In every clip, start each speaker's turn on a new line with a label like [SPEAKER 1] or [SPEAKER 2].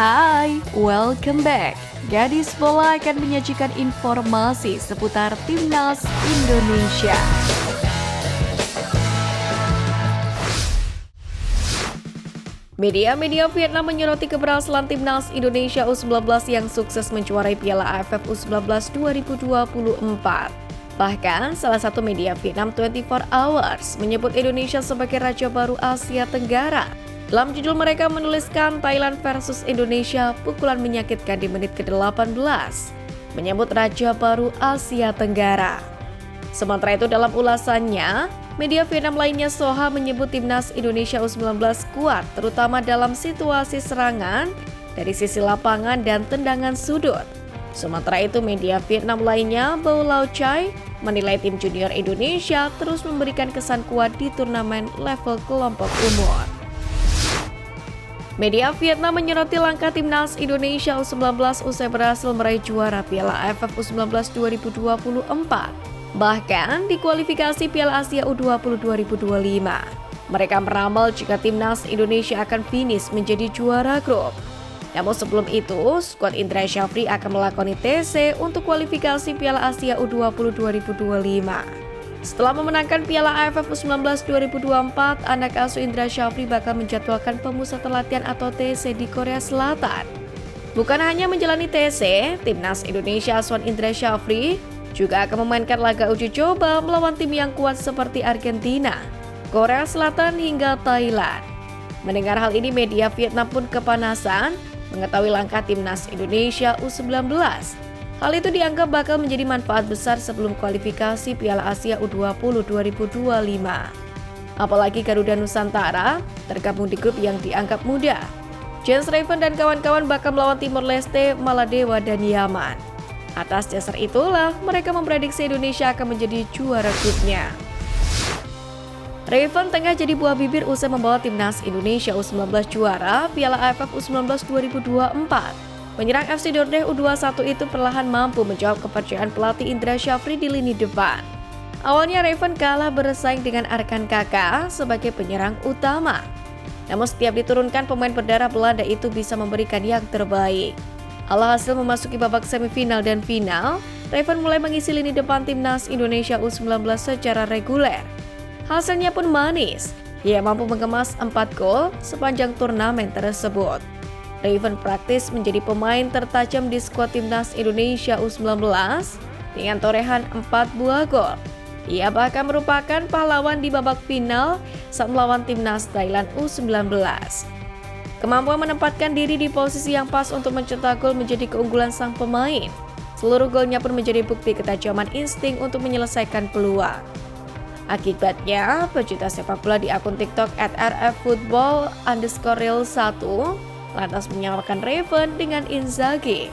[SPEAKER 1] Hai, welcome back. Gadis Bola akan menyajikan informasi seputar Timnas Indonesia. Media Vietnam menyoroti keberhasilan Timnas Indonesia U19 yang sukses menjuarai Piala AFF U19 2024. Bahkan, salah satu media Vietnam 24 Hours menyebut Indonesia sebagai raja baru Asia Tenggara. Dalam judul mereka menuliskan Thailand versus Indonesia, pukulan menyakitkan di menit ke-18, menyebut raja baru Asia Tenggara. Sementara itu dalam ulasannya, media Vietnam lainnya Soha menyebut Timnas Indonesia U19 kuat, terutama dalam situasi serangan, dari sisi lapangan dan tendangan sudut. Sementara itu media Vietnam lainnya, Bau Lao Chai, menilai tim junior Indonesia terus memberikan kesan kuat di turnamen level kelompok umur. Media Vietnam menyoroti langkah Timnas Indonesia U19 usai berhasil meraih juara Piala AFF U19 2024. Bahkan di kualifikasi Piala Asia U20 2025. Mereka meramal jika Timnas Indonesia akan finish menjadi juara grup. Namun sebelum itu, skuad Indra Syafri akan melakoni TC untuk kualifikasi Piala Asia U20 2025. Setelah memenangkan Piala AFF U19 2024, anak asuh Indra Syafri bakal menjadwalkan pemusatan latihan atau TC di Korea Selatan. Bukan hanya menjalani TC, Timnas Indonesia asuhan Indra Syafri juga akan memainkan laga uji coba melawan tim yang kuat seperti Argentina, Korea Selatan hingga Thailand. Mendengar hal ini, media Vietnam pun kepanasan mengetahui langkah Timnas Indonesia U19. Hal itu dianggap bakal menjadi manfaat besar sebelum kualifikasi Piala Asia U20 2025. Apalagi Garuda Nusantara tergabung di grup yang dianggap mudah. Jens Raven dan kawan-kawan bakal melawan Timor Leste, Maladewa, dan Yaman. Atas dasar itulah mereka memprediksi Indonesia akan menjadi juara grupnya. Raven tengah jadi buah bibir usai membawa Timnas Indonesia U19 juara Piala AFF U19 2024. Penyerang FC Dordrecht U21 itu perlahan mampu menjawab kepercayaan pelatih Indra Syafri di lini depan. Awalnya Raven kalah bersaing dengan Arkan Kakak sebagai penyerang utama. Namun setiap diturunkan pemain berdarah Belanda itu bisa memberikan yang terbaik. Alhasil memasuki babak semifinal dan final, Raven mulai mengisi lini depan Timnas Indonesia U19 secara reguler. Hasilnya pun manis. Ia mampu mengemas 4 gol sepanjang turnamen tersebut. Raven praktis menjadi pemain tertajam di skuad Timnas Indonesia U19 dengan torehan 4 buah gol. Ia bahkan merupakan pahlawan di babak final saat melawan Timnas Thailand U19. Kemampuan menempatkan diri di posisi yang pas untuk mencetak gol menjadi keunggulan sang pemain. Seluruh golnya pun menjadi bukti ketajaman insting untuk menyelesaikan peluang. Akibatnya, pecinta sepak bola di akun TikTok @rffootball_real1 lantas menyamakan Raven dengan Inzaghi.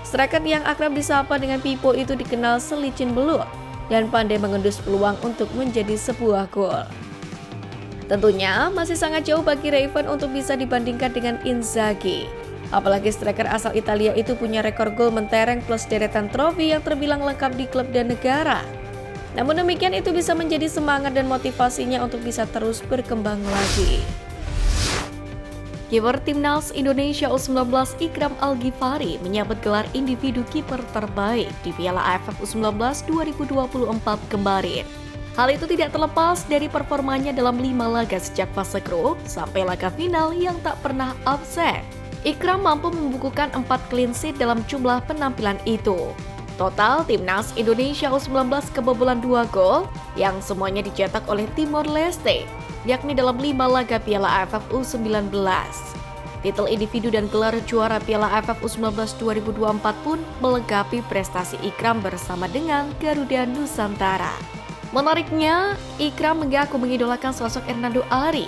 [SPEAKER 1] Striker yang akrab disapa dengan Pipo itu dikenal selicin belut dan pandai mengendus peluang untuk menjadi sebuah gol. Tentunya masih sangat jauh bagi Raven untuk bisa dibandingkan dengan Inzaghi. Apalagi striker asal Italia itu punya rekor gol mentereng plus deretan trofi yang terbilang lengkap di klub dan negara. Namun demikian itu bisa menjadi semangat dan motivasinya untuk bisa terus berkembang lagi. Kiper Timnas Indonesia U19 Ikram Al-Ghifari menyambut gelar individu kiper terbaik di Piala AFF U19 2024 kemarin. Hal itu tidak terlepas dari performanya dalam 5 laga sejak fase grup sampai laga final yang tak pernah absen. Ikram mampu membukukan 4 clean sheet dalam jumlah penampilan itu. Total, Timnas Indonesia U19 kebobolan 2 gol yang semuanya dicetak oleh Timor Leste, yakni dalam 5 laga Piala AFF U19. Titel individu dan gelar juara Piala AFF U19 2024 pun melengkapi prestasi Ikram bersama dengan Garuda Nusantara. Menariknya, Ikram mengaku mengidolakan sosok Hernando Ari,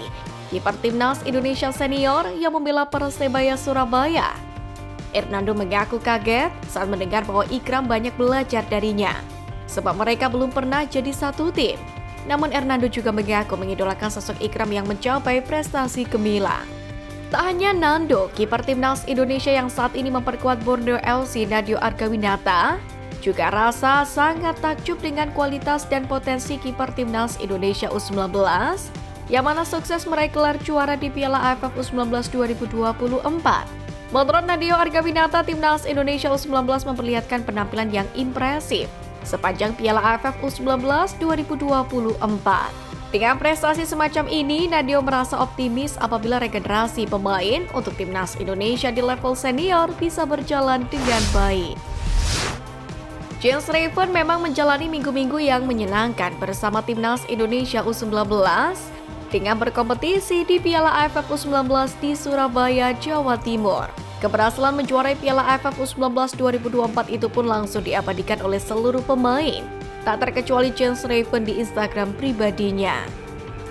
[SPEAKER 1] kiper Timnas Indonesia senior yang membela Persebaya Surabaya. Hernando mengaku kaget saat mendengar bahwa Ikram banyak belajar darinya, sebab mereka belum pernah jadi satu tim. Namun Hernando juga mengaku mengidolakan sosok Ikram yang mencapai prestasi gemilang. Tak hanya Nando, kiper Timnas Indonesia yang saat ini memperkuat Borneo FC Nadeo Argawinata, juga rasa sangat takjub dengan kualitas dan potensi kiper Timnas Indonesia U19 yang mana sukses meraih gelar juara di Piala AFF U19 2024. Menurut Nadeo Argawinata, Timnas Indonesia U19 memperlihatkan penampilan yang impresif sepanjang Piala AFF U19 2024. Dengan prestasi semacam ini, Nadeo merasa optimis apabila regenerasi pemain untuk Timnas Indonesia di level senior bisa berjalan dengan baik. Jens Raven memang menjalani minggu-minggu yang menyenangkan bersama Timnas Indonesia U19 dengan berkompetisi di Piala AFF U19 di Surabaya, Jawa Timur. Keberhasilan menjuarai Piala AFF U19 2024 itu pun langsung diabadikan oleh seluruh pemain, tak terkecuali Jens Raven di Instagram pribadinya.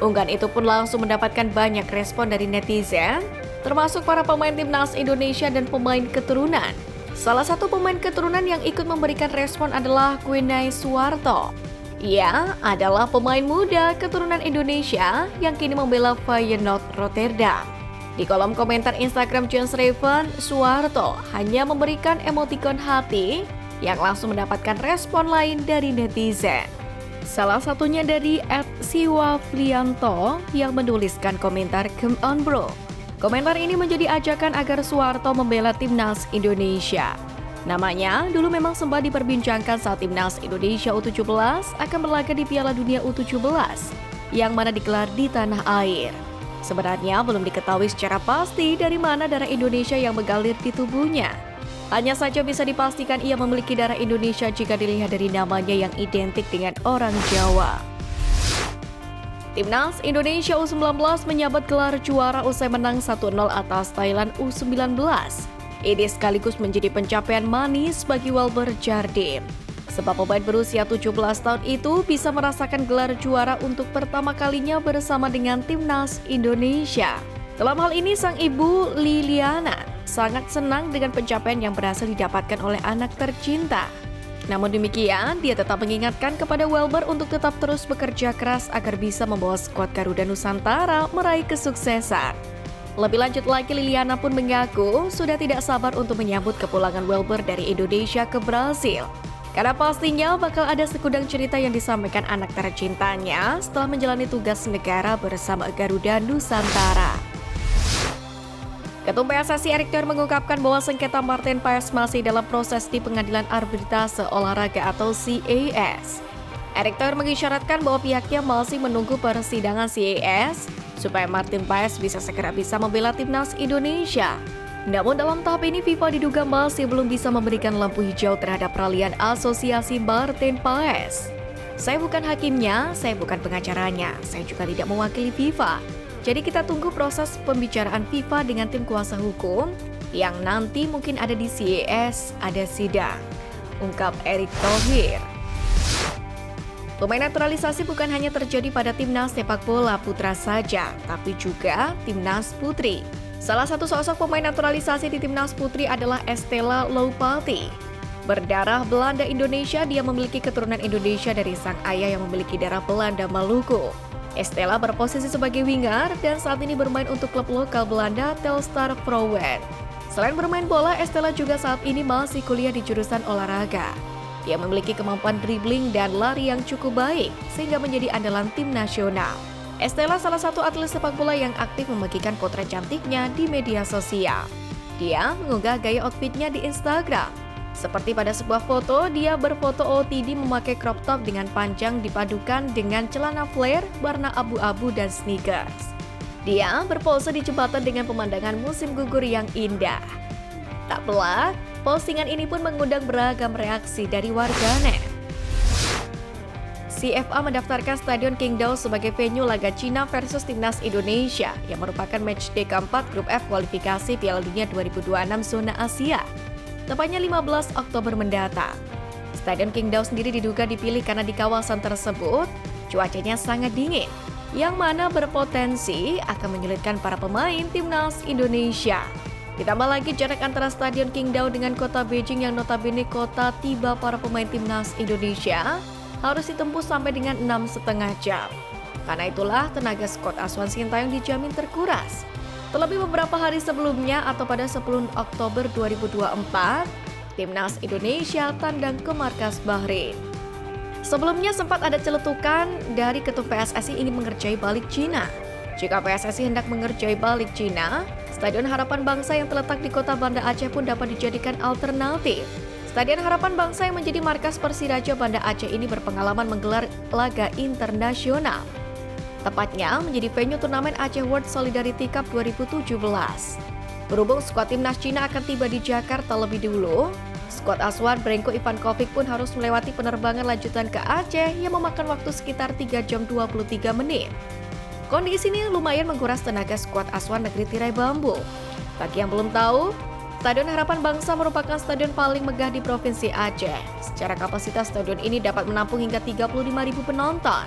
[SPEAKER 1] Unggahan itu pun langsung mendapatkan banyak respon dari netizen, termasuk para pemain Timnas Indonesia dan pemain keturunan. Salah satu pemain keturunan yang ikut memberikan respon adalah Quinay Suwarto. Ia adalah pemain muda keturunan Indonesia yang kini membela Feyenoord Rotterdam. Di kolom komentar Instagram Jens Raven, Suwarto hanya memberikan emotikon hati yang langsung mendapatkan respon lain dari netizen. Salah satunya dari @siwaflianto yang menuliskan komentar "Come on bro". Komentar ini menjadi ajakan agar Suwarto membela Timnas Indonesia. Namanya dulu memang sempat diperbincangkan saat Timnas Indonesia U17 akan berlaga di Piala Dunia U17 yang mana digelar di tanah air. Sebenarnya belum diketahui secara pasti dari mana darah Indonesia yang mengalir di tubuhnya. Hanya saja bisa dipastikan ia memiliki darah Indonesia jika dilihat dari namanya yang identik dengan orang Jawa. Timnas Indonesia U19 menyabet gelar juara usai menang 1-0 atas Thailand U19. Ini sekaligus menjadi pencapaian manis bagi Welber Jardim. Sebab pemain berusia 17 tahun itu bisa merasakan gelar juara untuk pertama kalinya bersama dengan Timnas Indonesia. Dalam hal ini, sang ibu Liliana sangat senang dengan pencapaian yang berhasil didapatkan oleh anak tercinta. Namun demikian, dia tetap mengingatkan kepada Welber untuk tetap terus bekerja keras agar bisa membawa skuad Garuda Nusantara meraih kesuksesan. Lebih lanjut lagi, Liliana pun mengaku sudah tidak sabar untuk menyambut kepulangan Welber dari Indonesia ke Brasil. Karena pastinya bakal ada segudang cerita yang disampaikan anak tercintanya setelah menjalani tugas negara bersama Garuda Nusantara. Ketum PSSI Erick Thohir mengungkapkan bahwa sengketa Martin Paes masih dalam proses di Pengadilan Arbitrase Olahraga atau CAS. Erick Thohir mengisyaratkan bahwa pihaknya masih menunggu persidangan CAS supaya Martin Paes bisa membela Timnas Indonesia. Namun dalam tahap ini FIFA diduga masih belum bisa memberikan lampu hijau terhadap peralihan asosiasi Martin Paes. Saya bukan hakimnya, saya bukan pengacaranya, saya juga tidak mewakili FIFA. Jadi kita tunggu proses pembicaraan FIFA dengan tim kuasa hukum yang nanti mungkin ada di CAS, ada sidang, ungkap Erick Thohir. Pemain naturalisasi bukan hanya terjadi pada Timnas sepak bola putra saja, tapi juga Timnas putri. Salah satu sosok pemain naturalisasi di Timnas putri adalah Estella Loupati. Berdarah Belanda Indonesia, dia memiliki keturunan Indonesia dari sang ayah yang memiliki darah Belanda Maluku. Estella berposisi sebagai winger dan saat ini bermain untuk klub lokal Belanda Telstar Vrouwen. Selain bermain bola, Estella juga saat ini masih kuliah di jurusan olahraga. Dia memiliki kemampuan dribbling dan lari yang cukup baik sehingga menjadi andalan tim nasional. Estella salah satu atlet sepak bola yang aktif membagikan potret cantiknya di media sosial. Dia mengunggah gaya outfitnya di Instagram. Seperti pada sebuah foto, dia berfoto OOTD memakai crop top dengan panjang dipadukan dengan celana flare warna abu-abu dan sneakers. Dia berpose di jembatan dengan pemandangan musim gugur yang indah. Tak pelak, postingan ini pun mengundang beragam reaksi dari warganet. CFA mendaftarkan Stadion Qingdao sebagai venue laga Cina versus Timnas Indonesia yang merupakan matchday keempat Grup F kualifikasi Piala Dunia 2026 zona Asia. Tepatnya 15 Oktober mendatang. Stadion Qingdao sendiri diduga dipilih karena di kawasan tersebut cuacanya sangat dingin, yang mana berpotensi akan menyulitkan para pemain Timnas Indonesia. Ditambah lagi jarak antara Stadion Qingdao dengan kota Beijing yang notabene kota tiba para pemain Timnas Indonesia harus ditempuh sampai dengan 6,5 jam. Karena itulah tenaga skuad asuhan Sintayong dijamin terkuras. Terlebih beberapa hari sebelumnya atau pada 10 Oktober 2024, Timnas Indonesia tandang ke markas Bahrain. Sebelumnya sempat ada celetukan dari ketum PSSI ingin mengerjai balik Cina. Jika PSSI hendak mengerjai balik Cina, Stadion Harapan Bangsa yang terletak di kota Banda Aceh pun dapat dijadikan alternatif. Stadion Harapan Bangsa yang menjadi markas Persiraja Banda Aceh ini berpengalaman menggelar laga internasional. Tepatnya menjadi venue turnamen Aceh World Solidarity Cup 2017. Berhubung skuad timnas Cina akan tiba di Jakarta lebih dulu, skuad asuhan Branko Ivankovic pun harus melewati penerbangan lanjutan ke Aceh yang memakan waktu sekitar 3 jam 23 menit. Kondisi ini lumayan menguras tenaga skuad asuhan negeri tirai bambu. Bagi yang belum tahu, Stadion Harapan Bangsa merupakan stadion paling megah di Provinsi Aceh. Secara kapasitas stadion ini dapat menampung hingga 35.000 penonton.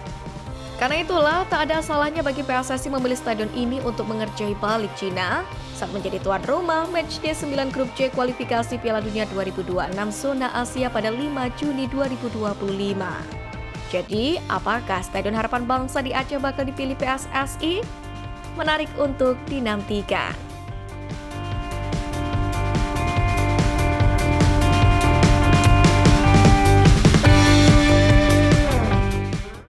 [SPEAKER 1] Karena itulah, tak ada salahnya bagi PSSI memilih stadion ini untuk mengerjai balik Cina saat menjadi tuan rumah matchday 9 grup C kualifikasi Piala Dunia 2026 zona Asia pada 5 Juni 2025. Jadi, apakah Stadion Harapan Bangsa di Aceh bakal dipilih PSSI? Menarik untuk dinantikan.